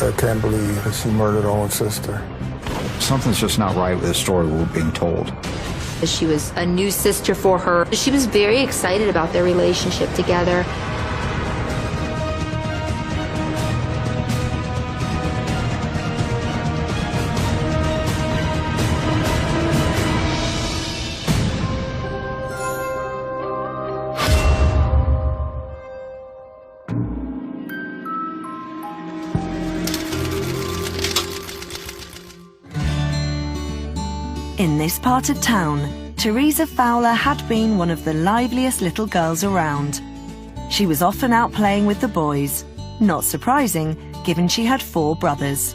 I can't believe that she murdered her own sister. Something's just not right with the story we're being told. She was a new sister for her. She was very excited about their relationship together. In this part of town, Teresa Fowler had been one of the liveliest little girls around. She was often out playing with the boys, not surprising given she had 4 brothers.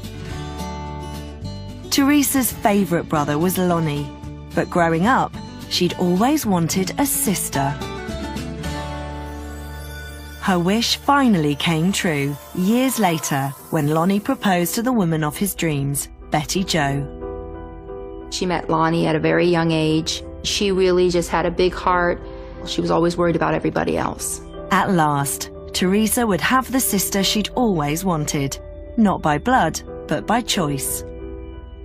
Teresa's favourite brother was Lonnie, but growing up, she'd always wanted a sister. Her wish finally came true years later when Lonnie proposed to the woman of his dreams, Betty Jo. She met Lonnie at a very young age. She really just had a big heart. She was always worried about everybody else. At last, Teresa would have the sister she'd always wanted, not by blood, but by choice.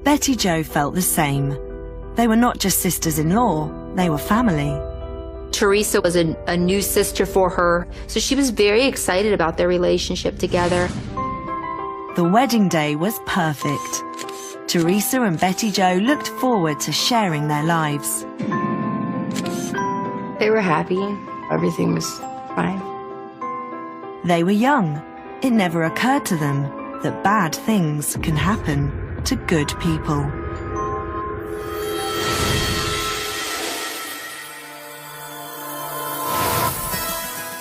Betty Jo felt the same. They were not just sisters-in-law, they were family. Teresa was a new sister for her, so she was very excited about their relationship together. The wedding day was perfect. Teresa and Betty Jo looked forward to sharing their lives. They were happy. Everything was fine. They were young. It never occurred to them that bad things can happen to good people.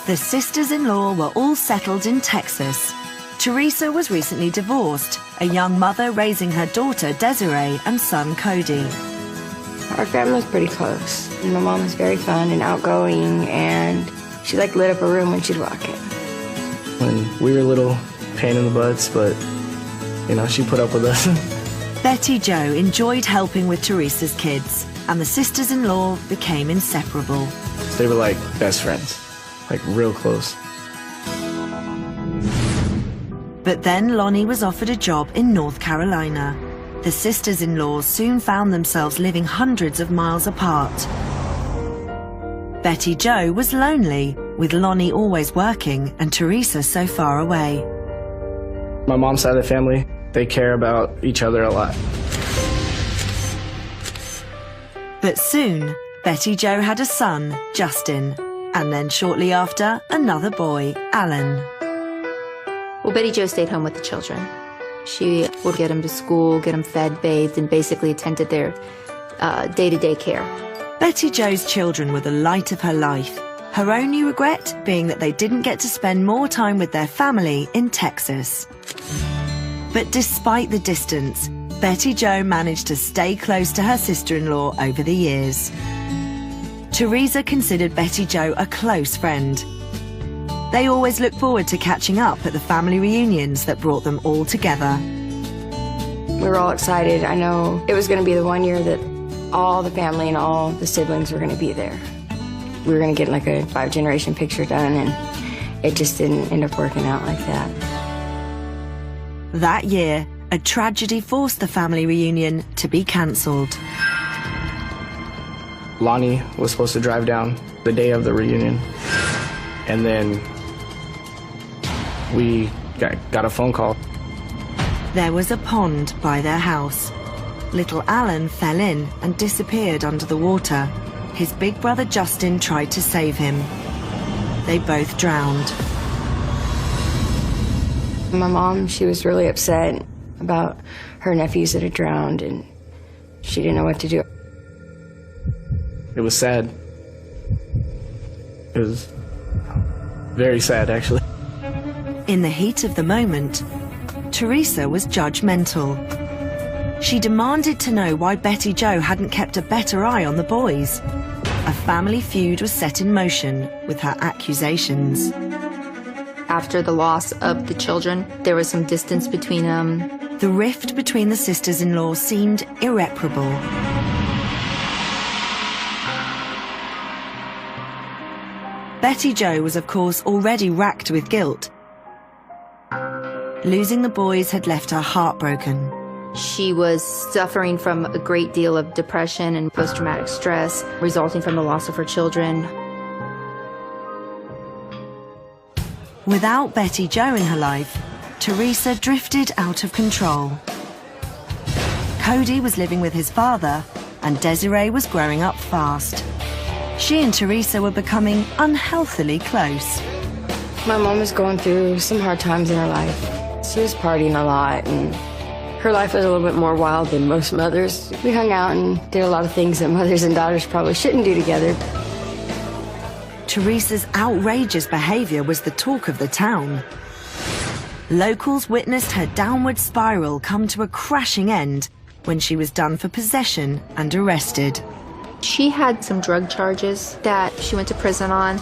The sisters-in-law were all settled in Texas. Teresa was recently divorced, a young mother raising her daughter Desiree and son Cody. Our family was pretty close. My mom was very fun and outgoing, and she lit up a room when she'd walk in. When we were little, pain in the butts, but, she put up with us. Betty Jo enjoyed helping with Teresa's kids, and the sisters-in-law became inseparable. They were like best friends, real close. But then Lonnie was offered a job in North Carolina. The sisters-in-law soon found themselves living hundreds of miles apart. Betty Jo was lonely, with Lonnie always working and Teresa so far away. My mom's side of the family, they care about each other a lot. But soon, Betty Jo had a son, Justin, and then shortly after, another boy, Alan. Well, Betty Jo stayed home with the children. She would get them to school, get them fed, bathed, and basically attended their day-to-day care. Betty Jo's children were the light of her life, her only regret being that they didn't get to spend more time with their family in Texas. But despite the distance, Betty Jo managed to stay close to her sister-in-law over the years. Teresa considered Betty Jo a close friend. They always looked forward to catching up at the family reunions that brought them all together. We were all excited. I know it was going to be the one year that all the family and all the siblings were going to be there. We were going to get a 5-generation picture done, and it just didn't end up working out like that. That year, a tragedy forced the family reunion to be cancelled. Lonnie was supposed to drive down the day of the reunion, and then we got a phone call. There was a pond by their house. Little Alan fell in and disappeared under the water. His big brother Justin tried to save him. They both drowned. My mom, she was really upset about her nephews that had drowned, and she didn't know what to do. It was sad. It was very sad, actually. In the heat of the moment, Teresa was judgmental. She demanded to know why Betty Jo hadn't kept a better eye on the boys. A family feud was set in motion with her accusations. After the loss of the children, there was some distance between them. The rift between the sisters-in-law seemed irreparable. Betty Jo was, of course, already racked with guilt. losing the boys had left her heartbroken. She was suffering from a great deal of depression and post-traumatic stress resulting from the loss of her children. Without Betty Jo in her life, Teresa drifted out of control. Cody was living with his father, and Desiree was growing up fast. She and Teresa were becoming unhealthily close. My mom was going through some hard times in her life. She was partying a lot, and her life was a little bit more wild than most mothers. We hung out and did a lot of things that mothers and daughters probably shouldn't do together. Teresa's outrageous behavior was the talk of the town. Locals witnessed her downward spiral come to a crashing end when she was done for possession and arrested. She had some drug charges that she went to prison on.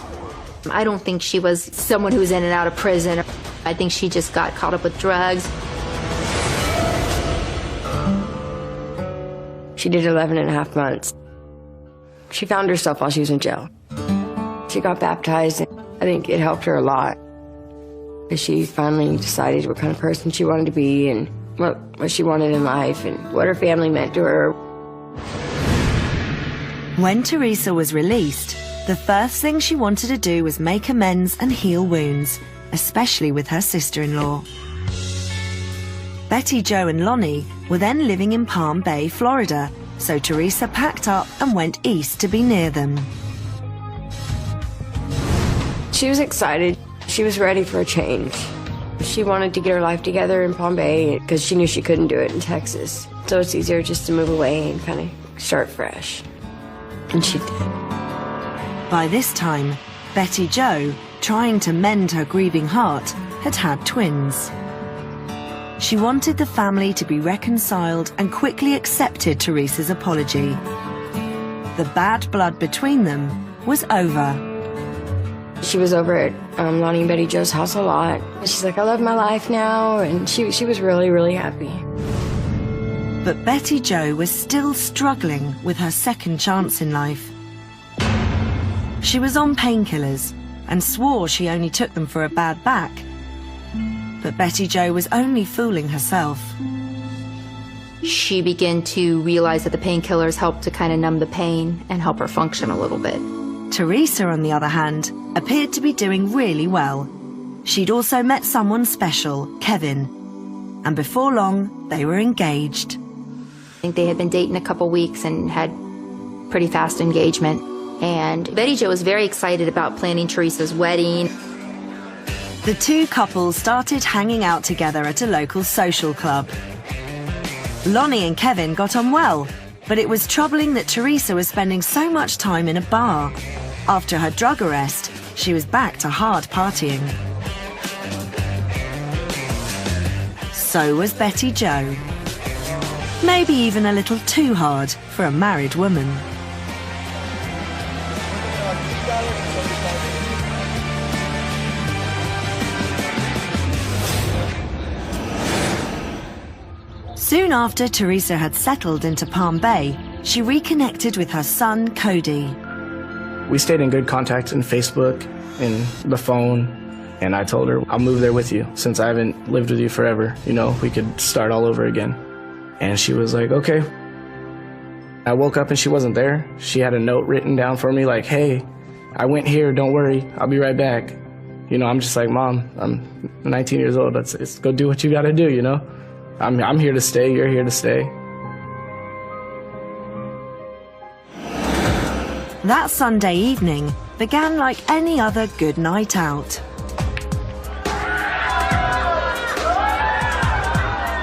I don't think she was someone who was in and out of prison. I think she just got caught up with drugs. She did 11.5 months. She found herself while she was in jail. She got baptized, and I think it helped her a lot. She finally decided what kind of person she wanted to be and what she wanted in life and what her family meant to her. When Teresa was released, the first thing she wanted to do was make amends and heal wounds, especially with her sister-in-law. Betty Jo and Lonnie were then living in Palm Bay, Florida, so Teresa packed up and went east to be near them. She was excited. She was ready for a change. She wanted to get her life together in Palm Bay because she knew she couldn't do it in Texas. So it's easier just to move away and kind of start fresh. And she did. By this time, Betty Jo, trying to mend her grieving heart, had had twins. She wanted the family to be reconciled and quickly accepted Teresa's apology. The bad blood between them was over. She was over at Lonnie and Betty Jo's house a lot. She's like, I love my life now, and she was really, really happy. But Betty Jo was still struggling with her second chance in life. She was on painkillers and swore she only took them for a bad back. But Betty Jo was only fooling herself. She began to realize that the painkillers helped to kind of numb the pain and help her function a little bit. Teresa, on the other hand, appeared to be doing really well. She'd also met someone special, Kevin, and before long, they were engaged. I think they had been dating a couple weeks and had pretty fast engagement. And Betty Jo was very excited about planning Teresa's wedding. The two couples started hanging out together at a local social club. Lonnie and Kevin got on well, but it was troubling that Teresa was spending so much time in a bar. After her drug arrest, she was back to hard partying. So was Betty Jo. Maybe even a little too hard for a married woman. Soon after Teresa had settled into Palm Bay, she reconnected with her son, Cody. We stayed in good contact in Facebook, in the phone, and I told her, I'll move there with you since I haven't lived with you forever. You know, we could start all over again. And she was like, okay. I woke up and she wasn't there. She had a note written down for me like, hey, I went here, don't worry, I'll be right back. You know, I'm just like, Mom, I'm 19 years old, let's go do what you gotta do, you know? I'm here to stay, you're here to stay. That Sunday evening began like any other good night out.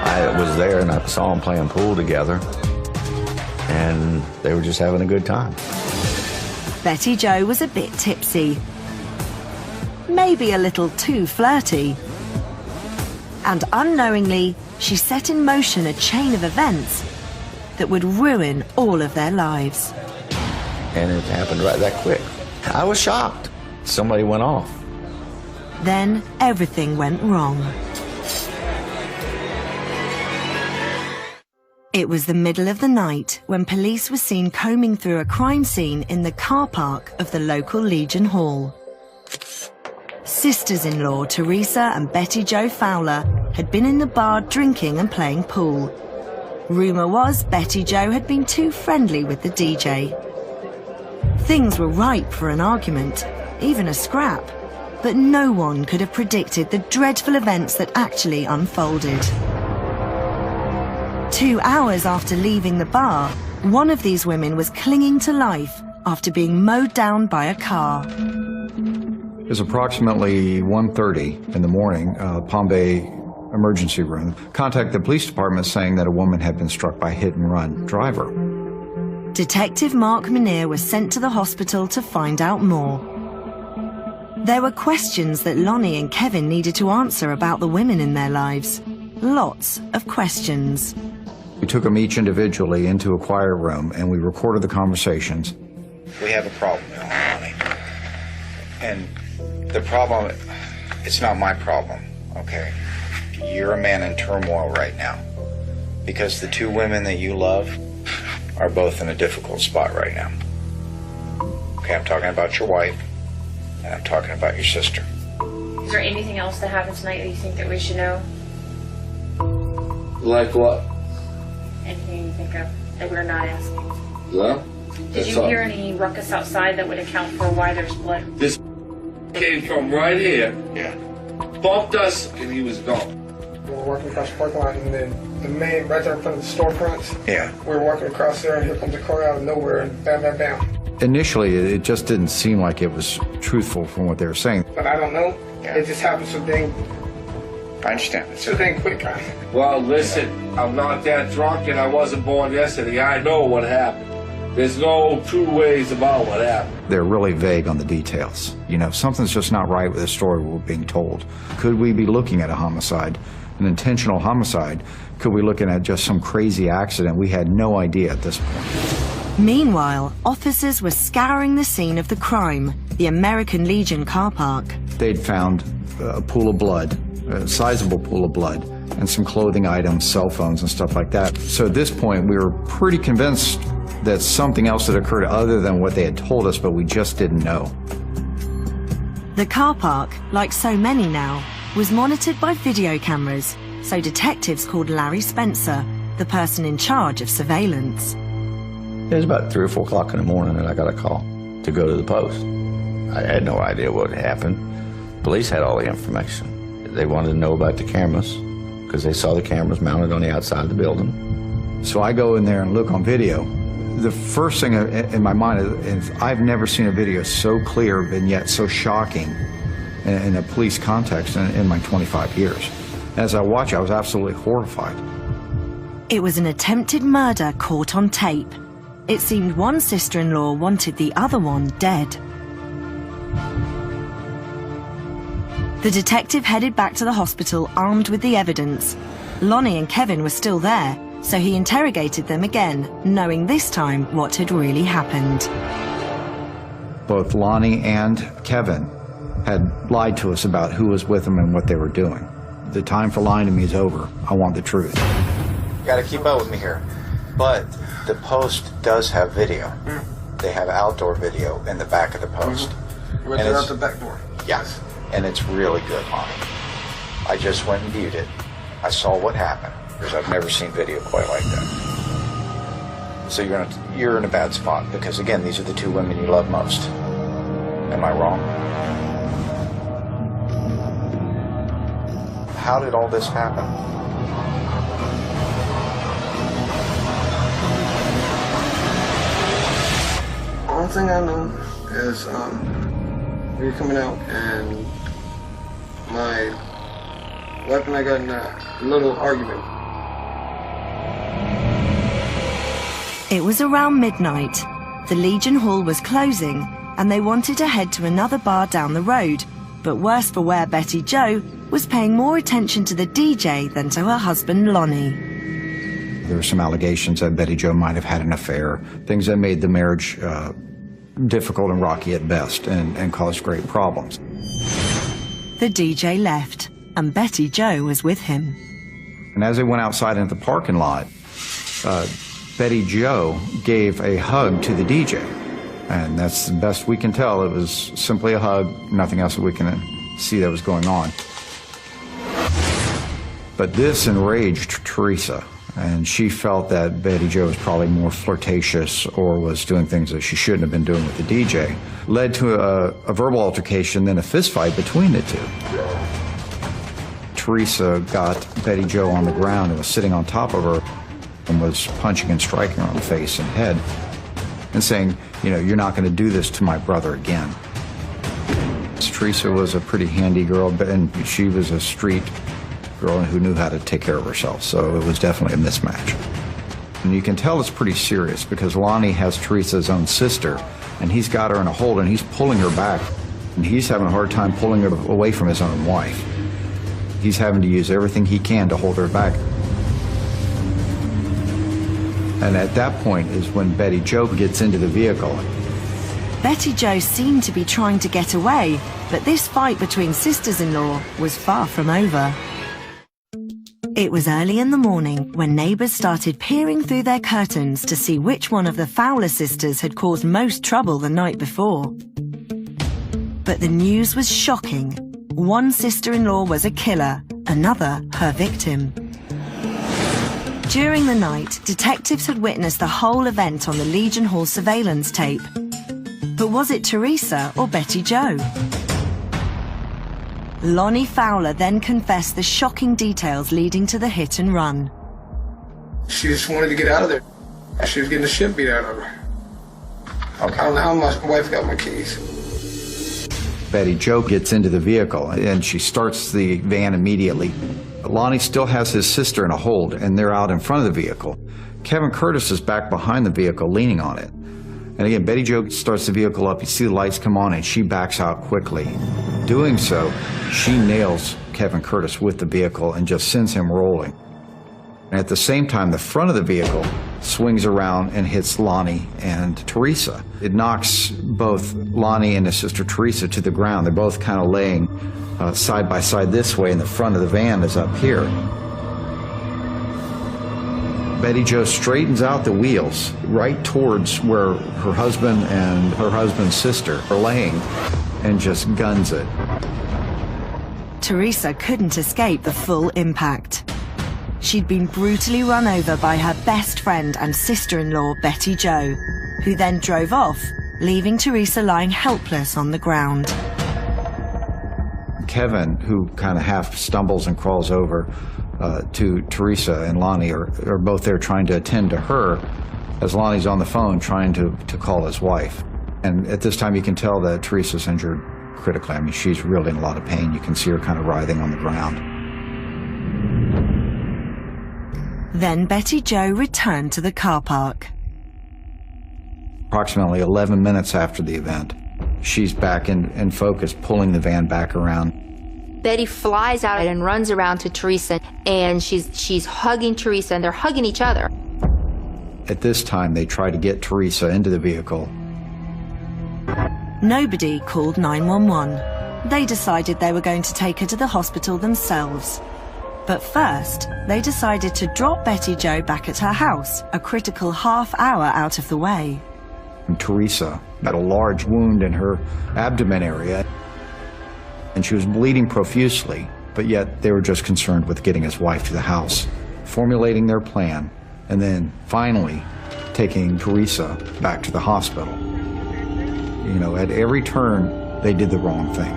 I was there and I saw them playing pool together, and they were just having a good time. Betty Jo was a bit tipsy, maybe a little too flirty, and unknowingly she set in motion a chain of events that would ruin all of their lives. And it happened right that quick. I was shocked. Somebody went off. Then everything went wrong. It was the middle of the night when police were seen combing through a crime scene in the car park of the local Legion Hall. Sisters-in-law Teresa and Betty Jo Fowler had been in the bar drinking and playing pool. Rumour was Betty Jo had been too friendly with the DJ. Things were ripe for an argument, even a scrap, but no one could have predicted the dreadful events that actually unfolded. 2 hours after leaving the bar, one of these women was clinging to life after being mowed down by a car. It was approximately 1:30 in the morning. Palm Bay emergency room contacted the police department saying that a woman had been struck by a hit-and-run driver. Detective Mark Minear was sent to the hospital to find out more. There were questions that Lonnie and Kevin needed to answer about the women in their lives. Lots of questions. We took them each individually into a quiet room and we recorded the conversations. We have a problem now, Lonnie. And the problem, it's not my problem, okay? You're a man in turmoil right now because the two women that you love are both in a difficult spot right now. Okay, I'm talking about your wife and I'm talking about your sister. Is there anything else that happened tonight that you think that we should know? Like what? Anything you think of that we're not asking? Well, Did you hear any ruckus outside that would account for why there's blood? This came from right here, Yeah. bumped us, and he was gone. We were walking across the parking lot, and then the main, right there in front of the storefronts, Yeah. we were walking across there, and here comes a car out of nowhere, and bam, bam, bam. Initially, it just didn't seem like it was truthful from what they were saying. But I don't know. Yeah. It just happened so dang, I understand. so dang quick. Well, listen, I'm not that drunk, and I wasn't born yesterday. I know what happened. There's no two ways about what happened. They're really vague on the details. You know, something's just not right with the story we're being told. Could we be looking at a homicide, an intentional homicide? Could we be looking at just some crazy accident? We had no idea at this point. Meanwhile, officers were scouring the scene of the crime, the American Legion car park. They'd found a pool of blood, a sizable pool of blood, and some clothing items, cell phones, and stuff like that. So at this point, we were pretty convinced that something else had occurred other than what they had told us, but we just didn't know. The car park, like so many now, was monitored by video cameras, so detectives called Larry Spencer, the person in charge of surveillance. It was about 3 or 4 o'clock in the morning that I got a call to go to the post. I had no idea what had happened. Police had all the information. They wanted to know about the cameras because they saw the cameras mounted on the outside of the building. So I go in there and look on video. The first thing in my mind is I've never seen a video so clear and yet so shocking in a police context in my 25 years. As I watch, I was absolutely horrified. It was an attempted murder caught on tape. It seemed one sister-in-law wanted the other one dead. The detective headed back to the hospital armed with the evidence. Lonnie and Kevin were still there, so he interrogated them again, knowing this time what had really happened. Both Lonnie and Kevin had lied to us about who was with them and what they were doing. The time for lying to me is over. I want the truth. You gotta keep up with me here. But the post does have video. They have outdoor video in the back of the post. Right there out the back door. Yes. And it's really good, Lonnie. I just went and viewed it. I saw what happened, because I've never seen video quite like that. So you're in a bad spot, because again, these are the two women you love most. Am I wrong? How did all this happen? One thing I know is we were coming out and my wife and I got in a little argument. It was around midnight. The Legion Hall was closing and they wanted to head to another bar down the road, but worse for wear, Betty Jo was paying more attention to the DJ than to her husband Lonnie. There were some allegations that Betty Jo might have had an affair, things that made the marriage difficult and rocky at best and caused great problems. The DJ left and Betty Jo was with him. And as they went outside into the parking lot, Betty Jo gave a hug to the DJ. And that's the best we can tell. It was simply a hug, nothing else that we can see that was going on. But this enraged Teresa, and she felt that Betty Jo was probably more flirtatious or was doing things that she shouldn't have been doing with the DJ. Led to a verbal altercation, then a fist fight between the two. Teresa got Betty Jo on the ground and was sitting on top of her and was punching and striking her on the face and head and saying, you know, you're not going to do this to my brother again. Teresa was a pretty handy girl, and she was a street girl who knew how to take care of herself, so it was definitely a mismatch. And you can tell it's pretty serious because Lonnie has Teresa's own sister, and he's got her in a hold, and he's pulling her back, and he's having a hard time pulling her away from his own wife. He's having to use everything he can to hold her back. And at that point is when Betty Jo gets into the vehicle. Betty Jo seemed to be trying to get away, but this fight between sisters-in-law was far from over. It was early in the morning when neighbours started peering through their curtains to see which one of the Fowler sisters had caused most trouble the night before. But the news was shocking. One sister-in-law was a killer, another her victim. During the night, detectives had witnessed the whole event on the Legion Hall surveillance tape. But was it Teresa or Betty Jo? Lonnie Fowler then confessed the shocking details leading to the hit and run. She just wanted to get out of there. She was getting the shit beat out of her. Okay. Now my wife got my keys. Betty Jo gets into the vehicle, and she starts the van immediately. Lonnie still has his sister in a hold, and they're out in front of the vehicle. Kevin Curtis is back behind the vehicle, leaning on it. And again, Betty Jo starts the vehicle up, you see the lights come on, and she backs out quickly. Doing so, she nails Kevin Curtis with the vehicle and just sends him rolling. And at the same time, the front of the vehicle swings around and hits Lonnie and Teresa. It knocks both Lonnie and his sister Teresa to the ground. They're both kind of laying side by side this way, and the front of the van is up here. Betty Jo straightens out the wheels right towards where her husband and her husband's sister are laying and just guns it. Teresa couldn't escape the full impact. She'd been brutally run over by her best friend and sister-in-law, Betty Jo, who then drove off, leaving Teresa lying helpless on the ground. Kevin, who kind of half stumbles and crawls over to Teresa and Lonnie, are both there trying to attend to her as Lonnie's on the phone trying to call his wife. And at this time you can tell that Teresa's injured critically. I mean, she's really in a lot of pain. You can see her kind of writhing on the ground. Then Betty Jo returned to the car park. Approximately 11 minutes after the event, she's back in focus, pulling the van back around. Betty flies out and runs around to Teresa, and she's hugging Teresa, and they're hugging each other. At this time, they try to get Teresa into the vehicle. Nobody called 911. They decided they were going to take her to the hospital themselves. But first, they decided to drop Betty Jo back at her house, a critical half hour out of the way. And Teresa had a large wound in her abdomen area, and she was bleeding profusely, but yet they were just concerned with getting his wife to the house, formulating their plan, and then finally taking Teresa back to the hospital. You know, at every turn, they did the wrong thing.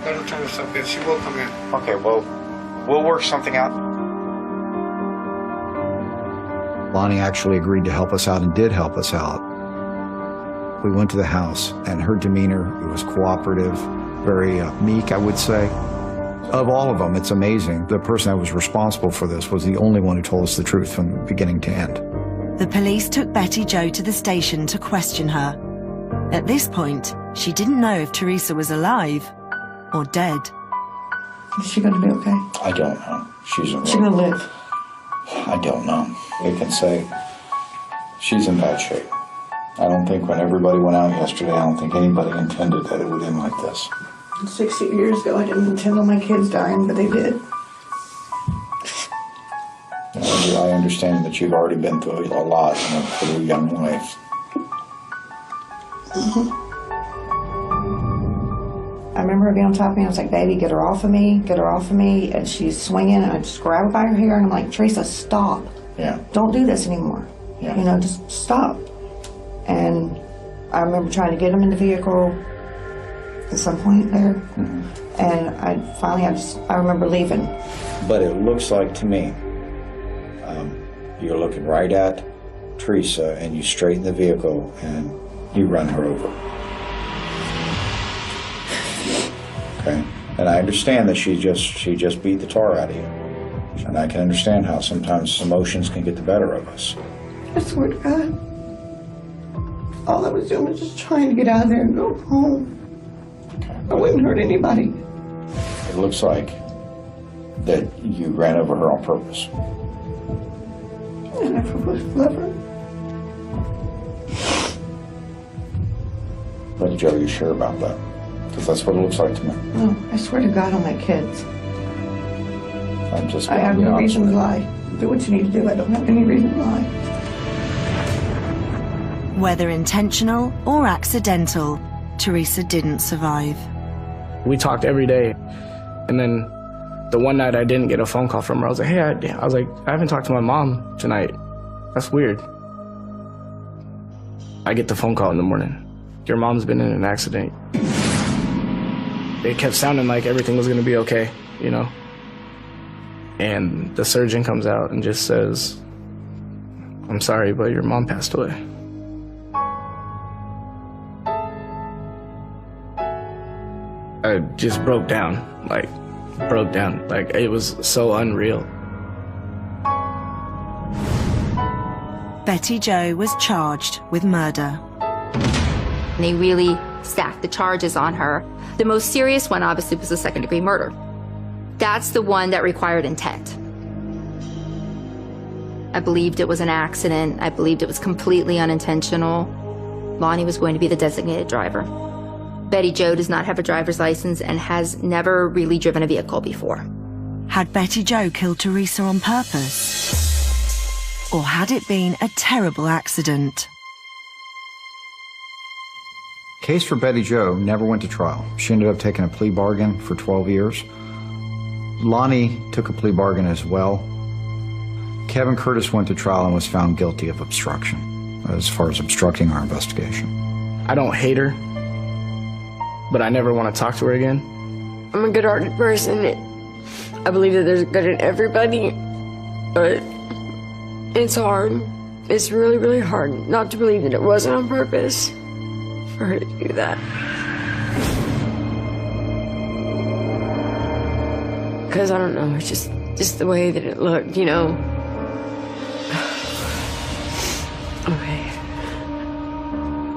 Let her turn herself in. She will come in. Okay, well, we'll work something out. Lonnie actually agreed to help us out and did help us out. We went to the house, and her demeanor was cooperative, very meek, I would say. Of all of them, it's amazing. The person that was responsible for this was the only one who told us the truth from beginning to end. The police took Betty Jo to the station to question her. At this point, she didn't know if Teresa was alive or dead. Is she going to be okay? I don't know. She's Is she going to live? I don't know. They can say she's in bad shape. I don't think when everybody went out yesterday, I don't think anybody intended that it would end like this. 60 years ago, I didn't intend on my kids dying, but they did. I understand that you've already been through a lot in a pretty young life. I remember her being on top of me. I was like, baby, get her off of me, get her off of me. And she's swinging, and I just grab her by her hair, and I'm like, Teresa, stop. Yeah. Don't do this anymore. Yeah. You know, just stop. And I remember trying to get him in the vehicle at some point there. Mm-hmm. And I remember leaving. But it looks like to me, you're looking right at Teresa, and you straighten the vehicle and you run her over. Okay? And I understand that she just beat the tar out of you. And I can understand how sometimes emotions can get the better of us. I swear to God, all I was doing was just trying to get out of there and go home. Okay. I wouldn't hurt anybody. It looks like that you ran over her on purpose. And I was clever. But Joe, you sure about that? Because that's what it looks like to me. No, I swear to God on my kids. I'm just I have being no honest reason with to you. lie. Do what you need to do. I don't have any reason to lie. Whether intentional or accidental, Teresa didn't survive. We talked every day. And then the one night I didn't get a phone call from her, I was like, hey, I haven't talked to my mom tonight. That's weird. I get the phone call in the morning. Your mom's been in an accident. It kept sounding like everything was going to be okay, you know? And the surgeon comes out and just says, I'm sorry, but your mom passed away. I just broke down, like it was so unreal. Betty Jo was charged with murder. They really stacked the charges on her. The most serious one, obviously, was the second-degree murder. That's the one that required intent. I believed it was an accident. I believed it was completely unintentional. Lonnie was going to be the designated driver. Betty Jo does not have a driver's license and has never really driven a vehicle before. Had Betty Jo killed Teresa on purpose? Or had it been a terrible accident? Case for Betty Jo never went to trial. She ended up taking a plea bargain for 12 years. Lonnie took a plea bargain as well. Kevin Curtis went to trial and was found guilty of obstruction, as far as obstructing our investigation. I don't hate her, but I never want to talk to her again. I'm a good-hearted person. I believe that there's good in everybody, but it's hard. It's really, really hard not to believe that it wasn't on purpose for her to do that. Because I don't know, it's just the way that it looked, you know. Okay.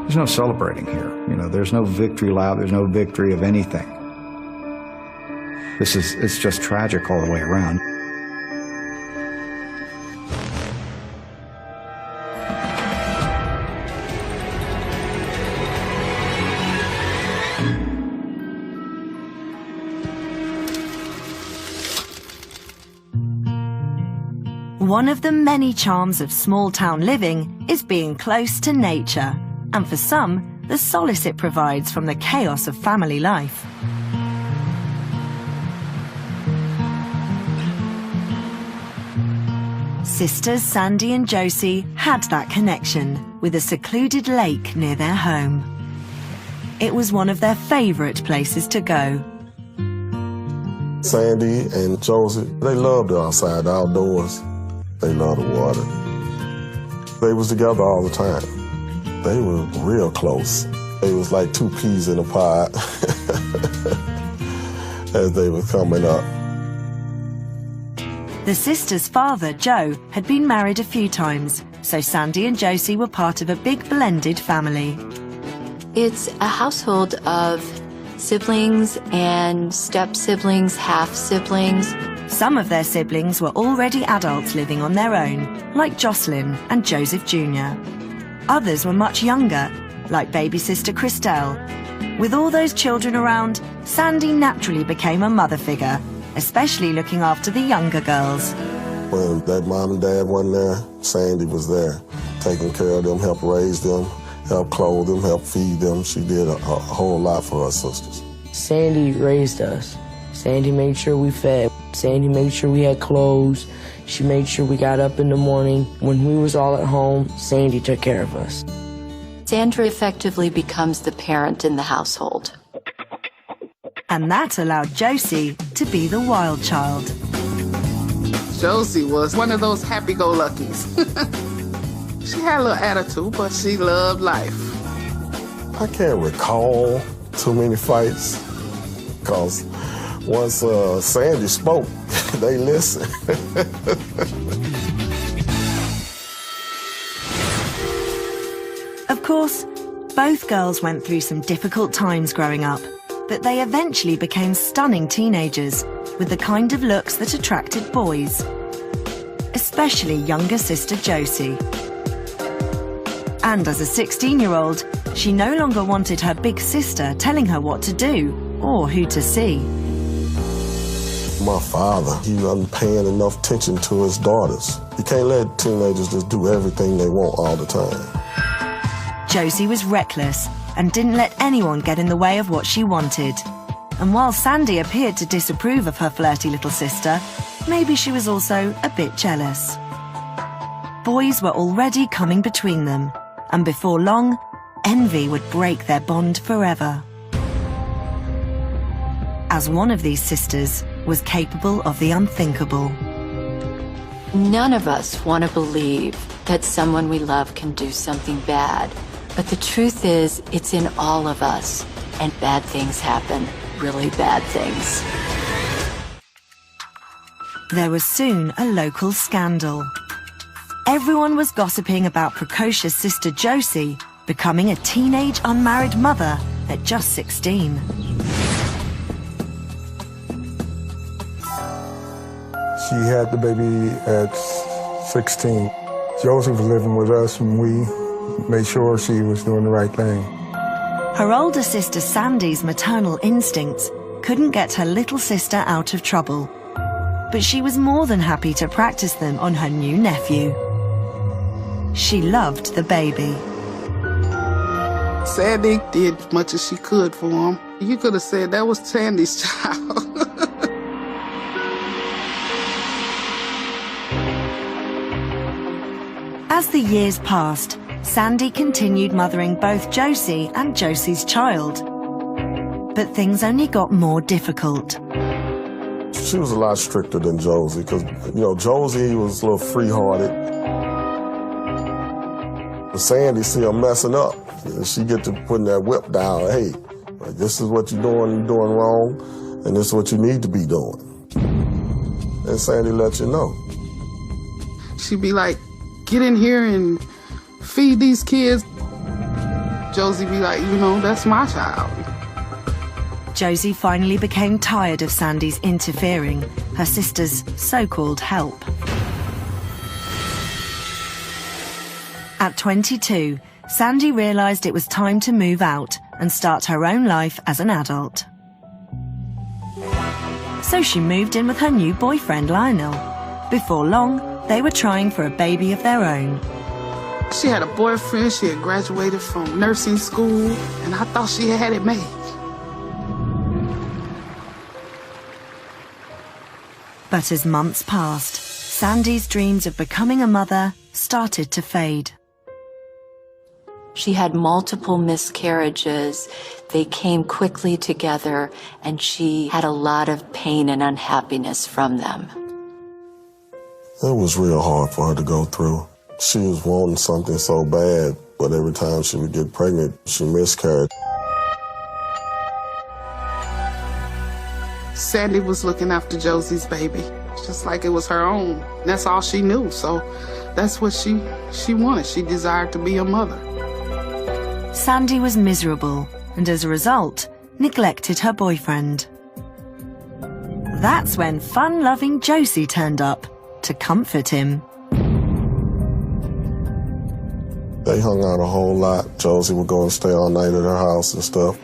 There's no celebrating here. You know, there's no victory lap. There's no victory of anything. It's just tragic all the way around. One of the many charms of small-town living is being close to nature, and for some, the solace it provides from the chaos of family life. Sisters Sandy and Josie had that connection with a secluded lake near their home. It was one of their favorite places to go. Sandy and Josie, they loved the outside, the outdoors. They loved the water. They was together all the time. They were real close. They was like two peas in a pod as they were coming up. The sisters' father, Joe, had been married a few times, so Sandy and Josie were part of a big blended family. It's a household of siblings and step-siblings, half-siblings. Some of their siblings were already adults living on their own, like Jocelyn and Joseph Jr. Others were much younger, like baby sister Christelle. With all those children around, Sandy naturally became a mother figure, especially looking after the younger girls. When that mom and dad wasn't there, Sandy was there, taking care of them, help raise them, help clothe them, help feed them. She did a whole lot for her sisters. Sandy raised us. Sandy made sure we fed. Sandy made sure we had clothes. She made sure we got up in the morning. When we was all at home, Sandy took care of us. Sandra effectively becomes the parent in the household. And that allowed Josie to be the wild child. Josie was one of those happy-go-luckies. She had a little attitude, but she loved life. I can't recall too many fights, because once Sandy spoke, they listened. Of course, both girls went through some difficult times growing up, but they eventually became stunning teenagers with the kind of looks that attracted boys, especially younger sister Josie. And as a 16-year-old, she no longer wanted her big sister telling her what to do or who to see. My father, he wasn't paying enough attention to his daughters. You can't let teenagers just do everything they want all the time. Josie was reckless and didn't let anyone get in the way of what she wanted. And while Sandy appeared to disapprove of her flirty little sister, maybe she was also a bit jealous. Boys were already coming between them, and before long, envy would break their bond forever. As one of these sisters was capable of the unthinkable. None of us want to believe that someone we love can do something bad. But the truth is, it's in all of us, and bad things happen, really bad things. There was soon a local scandal. Everyone was gossiping about precocious sister Josie becoming a teenage unmarried mother at just 16. She had the baby at 16. Josie was living with us, and we made sure she was doing the right thing. Her older sister Sandy's maternal instincts couldn't get her little sister out of trouble, but she was more than happy to practice them on her new nephew. She loved the baby. Sandy did as much as she could for him. You could have said that was Sandy's child. As the years passed, Sandy continued mothering both Josie and Josie's child. But things only got more difficult. She was a lot stricter than Josie, because, Josie was a little free-hearted. But Sandy see her messing up, and she get to putting that whip down. Hey, this is what you're doing wrong, and this is what you need to be doing. And Sandy let you know. She'd be like, get in here and feed these kids. Josie be like, that's my child. Josie finally became tired of Sandy's interfering, her sister's so-called help. At 22, Sandy realized it was time to move out and start her own life as an adult. So she moved in with her new boyfriend, Lionel. Before long, they were trying for a baby of their own. She had a boyfriend, she had graduated from nursing school, and I thought she had it made. But as months passed, Sandy's dreams of becoming a mother started to fade. She had multiple miscarriages. They came quickly together, and she had a lot of pain and unhappiness from them. It was real hard for her to go through. She was wanting something so bad, but every time she would get pregnant, she miscarried. Sandy was looking after Josie's baby, just like it was her own. That's all she knew, so that's what she wanted. She desired to be a mother. Sandy was miserable, and as a result, neglected her boyfriend. That's when fun-loving Josie turned up to comfort him. They hung out a whole lot. Josie would go and stay all night at her house and stuff.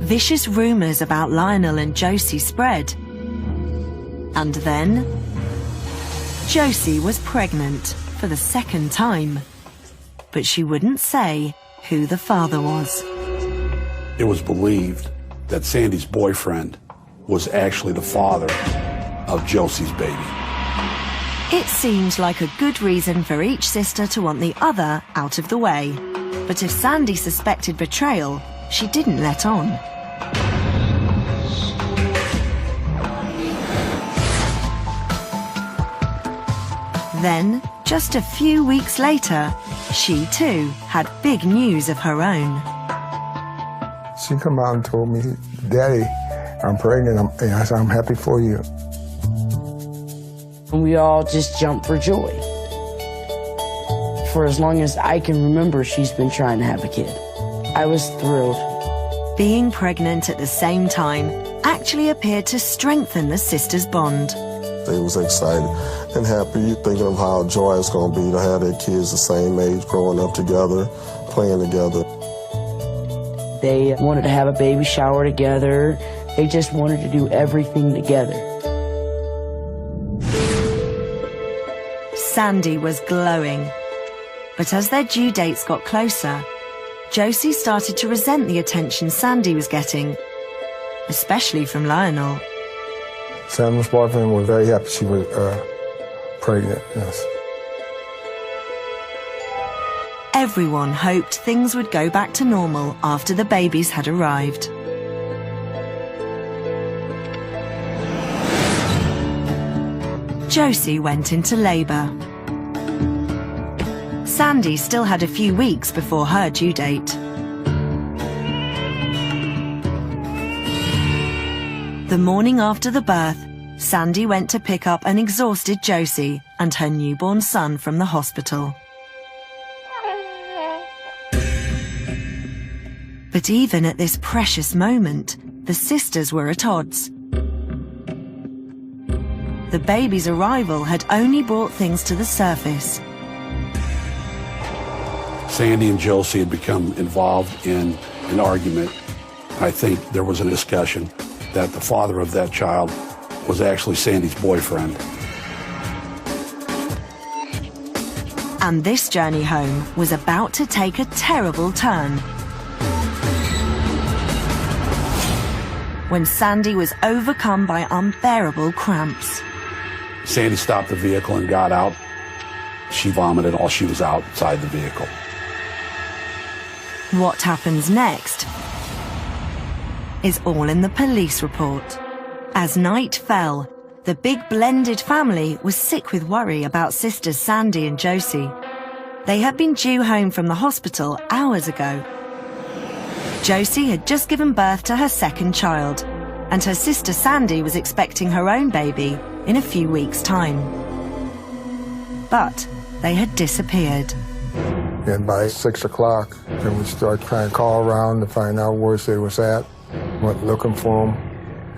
Vicious rumors about Lionel and Josie spread. And then, Josie was pregnant for the second time. But she wouldn't say who the father was. It was believed that Sandy's boyfriend was actually the father of Josie's baby. It seemed like a good reason for each sister to want the other out of the way. But if Sandy suspected betrayal, she didn't let on. Then, just a few weeks later, she too had big news of her own. She come out and told me, "Daddy, I'm pregnant." And I said, "I'm happy for you." And we all just jumped for joy. For as long as I can remember, she's been trying to have a kid. I was thrilled. Being pregnant at the same time actually appeared to strengthen the sisters' bond. They was excited and happy, thinking of how joy it's going to be to have their kids the same age, growing up together, playing together. They wanted to have a baby shower together. They just wanted to do everything together. Sandy was glowing. But as their due dates got closer, Josie started to resent the attention Sandy was getting, especially from Lionel. Sandy's boyfriend was very happy she was pregnant, yes. Everyone hoped things would go back to normal after the babies had arrived. Josie went into labour. Sandy still had a few weeks before her due date. The morning after the birth, Sandy went to pick up an exhausted Josie and her newborn son from the hospital. But even at this precious moment, the sisters were at odds. The baby's arrival had only brought things to the surface. Sandy and Josie had become involved in an argument. I think there was a discussion that the father of that child was actually Sandy's boyfriend. And this journey home was about to take a terrible turn. When Sandy was overcome by unbearable cramps. Sandy stopped the vehicle and got out. She vomited while she was outside the vehicle. What happens next is all in the police report. As night fell, the big blended family was sick with worry about sisters Sandy and Josie. They had been due home from the hospital hours ago. Josie had just given birth to her second child, and her sister Sandy was expecting her own baby in a few weeks' time. But they had disappeared. And by 6 o'clock, then we started trying to call around to find out where they was at. Went looking for them,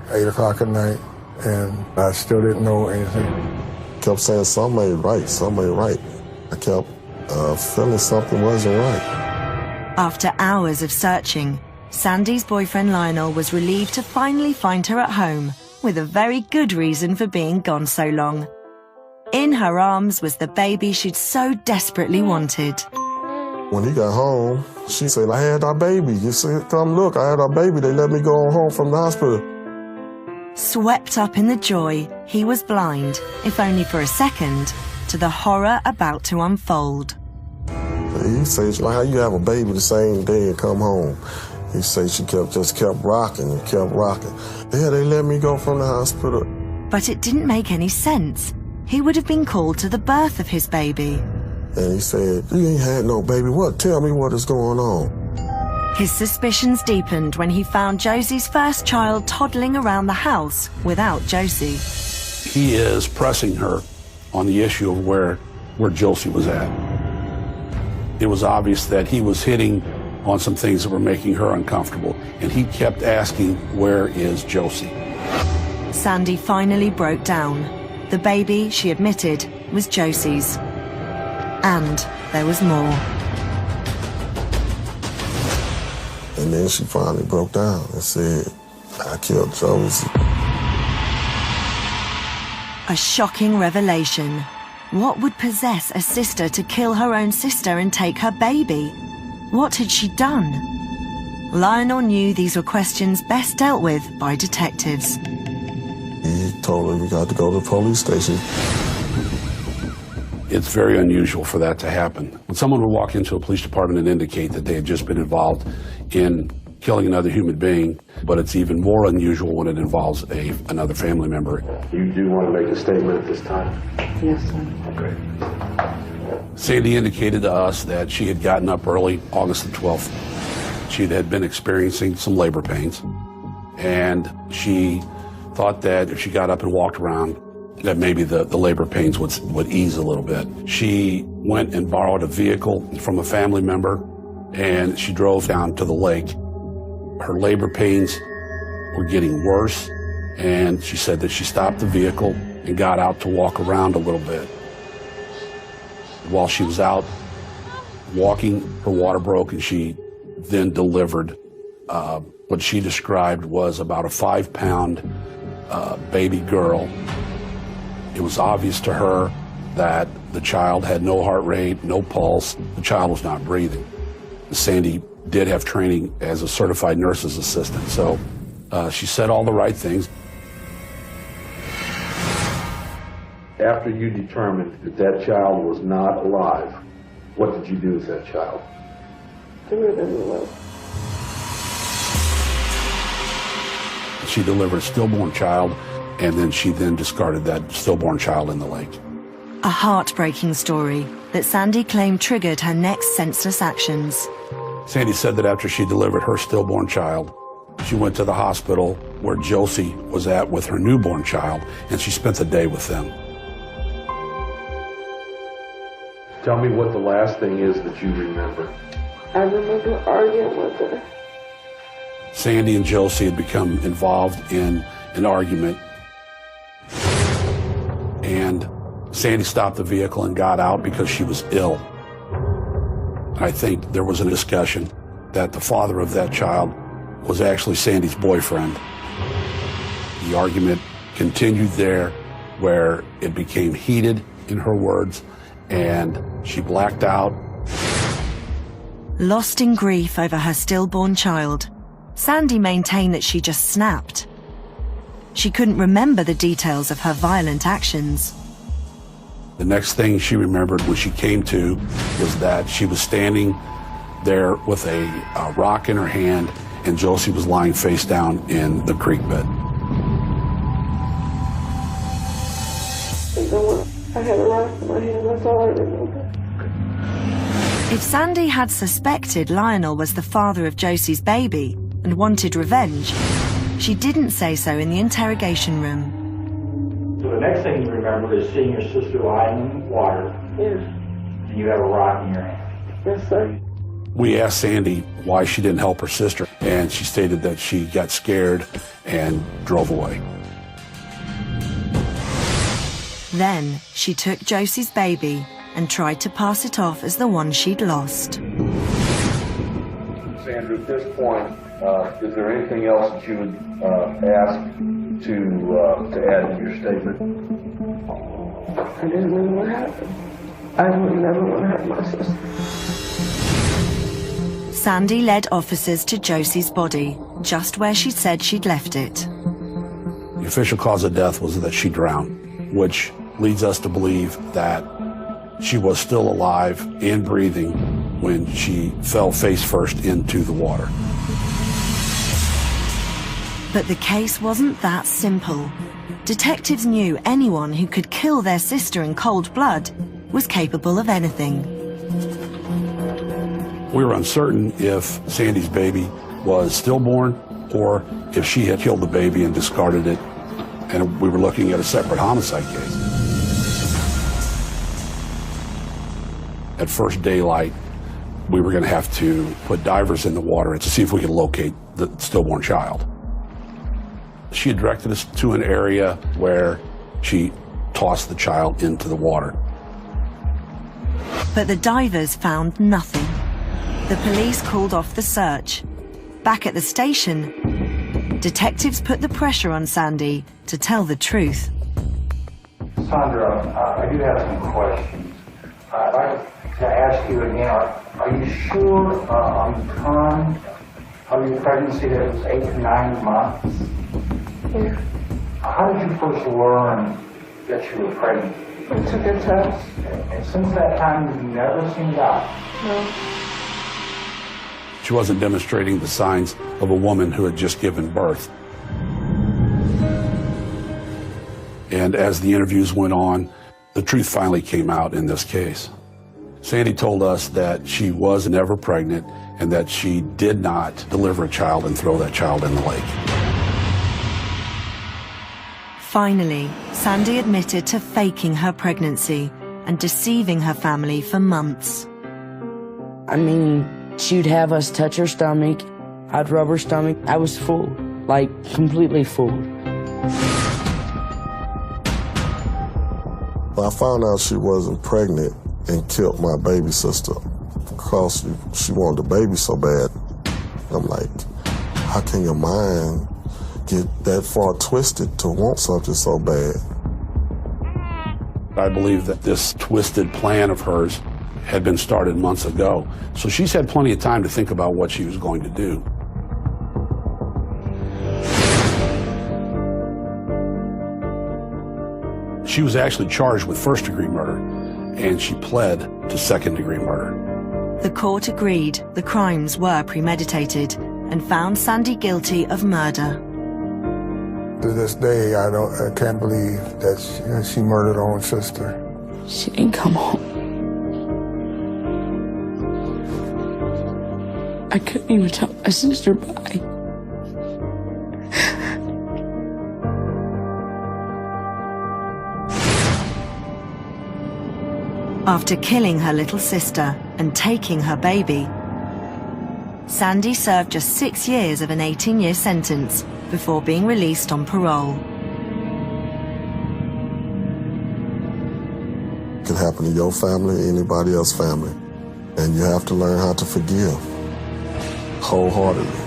8 o'clock at night, and I still didn't know anything. Kept saying something ain't right, something ain't right. I kept feeling something wasn't right. After hours of searching, Sandy's boyfriend Lionel was relieved to finally find her at home, with a very good reason for being gone so long. In her arms was the baby she'd so desperately wanted. When he got home, she said, "I had our baby. You see, come look, I had our baby. They let me go home from the hospital." Swept up in the joy, he was blind, if only for a second, to the horror about to unfold. He said, "Like how you have a baby the same day and come home?" He said she just kept rocking and kept rocking. "Yeah, they let me go from the hospital." But it didn't make any sense. He would have been called to the birth of his baby. And he said, "You ain't had no baby. What? Tell me what is going on." His suspicions deepened when he found Josie's first child toddling around the house without Josie. He is pressing her on the issue of where Josie was at. It was obvious that he was hitting on some things that were making her uncomfortable, and he kept asking, "Where is Josie?" Sandy finally broke down. The baby, she admitted, was Josie's. And there was more. And then she finally broke down and said, "I killed Josie." A shocking revelation. What would possess a sister to kill her own sister and take her baby? What had she done? Lionel knew these were questions best dealt with by detectives. He told her we got to go to the police station. It's very unusual for that to happen. When someone would walk into a police department and indicate that they had just been involved in killing another human being, but it's even more unusual when it involves another family member. You do want to make a statement at this time? Yes, sir. Okay. Sandy indicated to us that she had gotten up early, August the 12th. She had been experiencing some labor pains, and she thought that if she got up and walked around, that maybe the labor pains would ease a little bit. She went and borrowed a vehicle from a family member, and she drove down to the lake. Her labor pains were getting worse, and she said that she stopped the vehicle and got out to walk around a little bit. While she was out walking, her water broke, and she then delivered what she described was about a 5-pound baby girl. It was obvious to her that the child had no heart rate, no pulse. The child was not breathing. Sandy did have training as a certified nurse's assistant, so she said all the right things. After you determined that that child was not alive, what did you do with that child? Threw it in the lake. She delivered a stillborn child, and then she discarded that stillborn child in the lake. A heartbreaking story that Sandy claimed triggered her next senseless actions. Sandy said that after she delivered her stillborn child, she went to the hospital where Josie was at with her newborn child, and she spent the day with them. Tell me what the last thing is that you remember. I remember arguing with her. Sandy and Josie had become involved in an argument, and Sandy stopped the vehicle and got out because she was ill. I think there was a discussion that the father of that child was actually Sandy's boyfriend. The argument continued there, where it became heated, in her words, and she blacked out. Lost in grief over her stillborn child, Sandy maintained that she just snapped. She couldn't remember the details of her violent actions. The next thing she remembered when she came to was that she was standing there with a rock in her hand, and Josie was lying face down in the creek bed. I had a rock in my hand, that's all I remember. If Sandy had suspected Lionel was the father of Josie's baby and wanted revenge, she didn't say so in the interrogation room. So the next thing you remember is seeing your sister lying in the water. Yes. And you have a rock in your hand. Yes, sir. We asked Sandy why she didn't help her sister, and she stated that she got scared and drove away. Then she took Josie's baby and tried to pass it off as the one she'd lost. Sandra, at this point, is there anything else that you would ask to add to your statement? I didn't know what happened. I would never want to hurt my sister. Sandy led officers to Josie's body, just where she said she'd left it. The official cause of death was that she drowned, which leads us to believe that she was still alive and breathing when she fell face first into the water. But the case wasn't that simple. Detectives knew anyone who could kill their sister in cold blood was capable of anything. We were uncertain if Sandy's baby was stillborn or if she had killed the baby and discarded it, and we were looking at a separate homicide case. At first daylight, we were going to have to put divers in the water to see if we could locate the stillborn child. She had directed us to an area where she tossed the child into the water. But the divers found nothing. The police called off the search. Back at the station, detectives put the pressure on Sandy to tell the truth. Sandra, I do have some questions. I'd like to ask you again, are you sure on the time of your pregnancy that it was 8 to 9 months. Yeah. How did you first learn that you were pregnant? I took a test. And since that time, you've never seen God? No. She wasn't demonstrating the signs of a woman who had just given birth. And as the interviews went on, the truth finally came out in this case. Sandy told us that she was never pregnant and that she did not deliver a child and throw that child in the lake. Finally, Sandy admitted to faking her pregnancy and deceiving her family for months. I mean, she'd have us touch her stomach. I'd rub her stomach. I was fooled, like completely fooled. I found out she wasn't pregnant and killed my baby sister because she wanted the baby so bad. I'm like, how can your mind get that far twisted to want something so bad? I believe that this twisted plan of hers had been started months ago. So she's had plenty of time to think about what she was going to do. She was actually charged with first-degree murder, and she pled to second-degray murder. The court agreed the crimes were premeditated and found Sandy guilty of murder. To this day, I can't believe that she murdered her own sister. She didn't come home. I couldn't even tell my sister bye. After killing her little sister and taking her baby, Sandy served just 6 years of an 18-year sentence before being released on parole. It can happen to your family, anybody else's family, and you have to learn how to forgive wholeheartedly.